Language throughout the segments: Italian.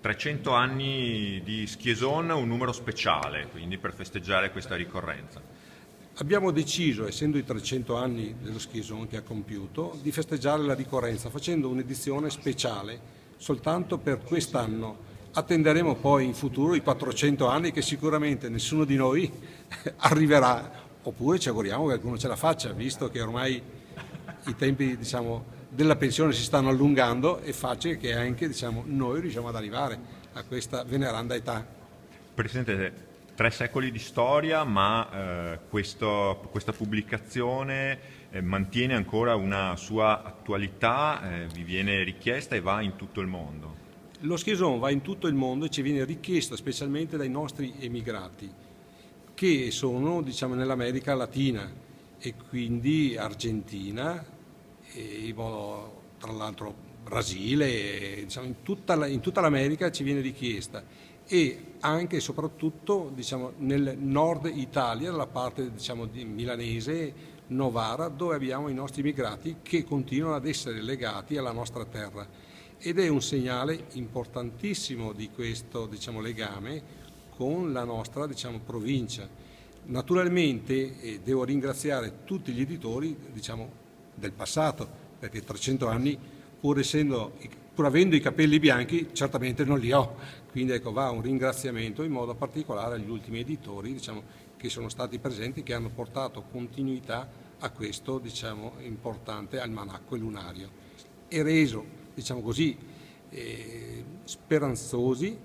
300 anni di Schieson, un numero speciale, quindi per festeggiare questa ricorrenza. Abbiamo deciso, essendo i 300 anni dello Schieson che ha compiuto, di festeggiare la ricorrenza facendo un'edizione speciale soltanto per quest'anno. Attenderemo poi in futuro i 400 anni che sicuramente nessuno di noi arriverà, oppure ci auguriamo che qualcuno ce la faccia, visto che ormai i tempi della pensione si stanno allungando, è facile che anche noi riusciamo ad arrivare a questa veneranda età. Presidente, 3 secoli di storia, ma questa pubblicazione mantiene ancora una sua attualità, vi viene richiesta e va in tutto il mondo. Lo Schieson va in tutto il mondo e ci viene richiesto specialmente dai nostri emigrati, che sono nell'America Latina e quindi Argentina, e tra l'altro Brasile, in tutta l'America ci viene richiesta, e anche e soprattutto nel nord Italia, dalla parte di milanese, Novara, dove abbiamo i nostri immigrati che continuano ad essere legati alla nostra terra, ed è un segnale importantissimo di questo legame con la nostra provincia. Naturalmente devo ringraziare tutti gli editori del passato, perché 300 anni, pur avendo i capelli bianchi, certamente non li ho. Quindi va un ringraziamento in modo particolare agli ultimi editori che sono stati presenti, che hanno portato continuità a questo importante almanacco lunario e reso speranzosi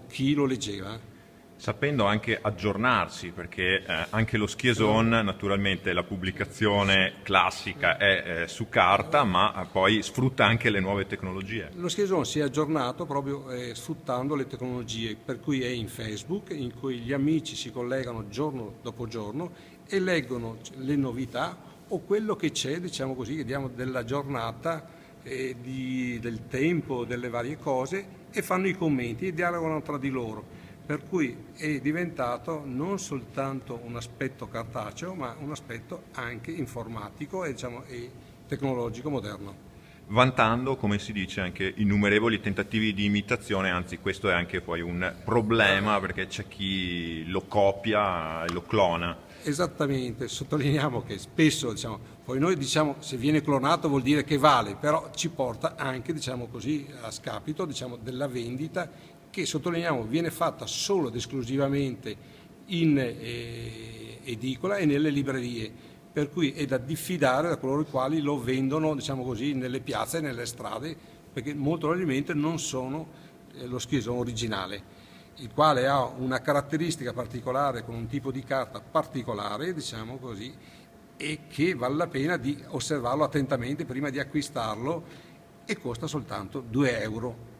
chi lo leggeva. Sapendo anche aggiornarsi, perché anche lo Schieson, naturalmente la pubblicazione classica è su carta, ma poi sfrutta anche le nuove tecnologie. Lo Schieson si è aggiornato proprio sfruttando le tecnologie, per cui è in Facebook, in cui gli amici si collegano giorno dopo giorno e leggono le novità o quello che c'è, della giornata, del tempo, delle varie cose, e fanno i commenti e dialogano tra di loro. Per cui è diventato non soltanto un aspetto cartaceo, ma un aspetto anche informatico e tecnologico moderno. Vantando, come si dice, anche innumerevoli tentativi di imitazione, anzi questo è anche poi un problema, perché c'è chi lo copia e lo clona. Esattamente, sottolineiamo che spesso poi noi se viene clonato vuol dire che vale, però ci porta anche a scapito della vendita, che sottolineiamo viene fatta solo ed esclusivamente in edicola e nelle librerie, per cui è da diffidare da coloro i quali lo vendono nelle piazze e nelle strade, perché molto probabilmente non sono lo Schieson originale, il quale ha una caratteristica particolare con un tipo di carta particolare, e che vale la pena di osservarlo attentamente prima di acquistarlo, e costa soltanto 2 euro.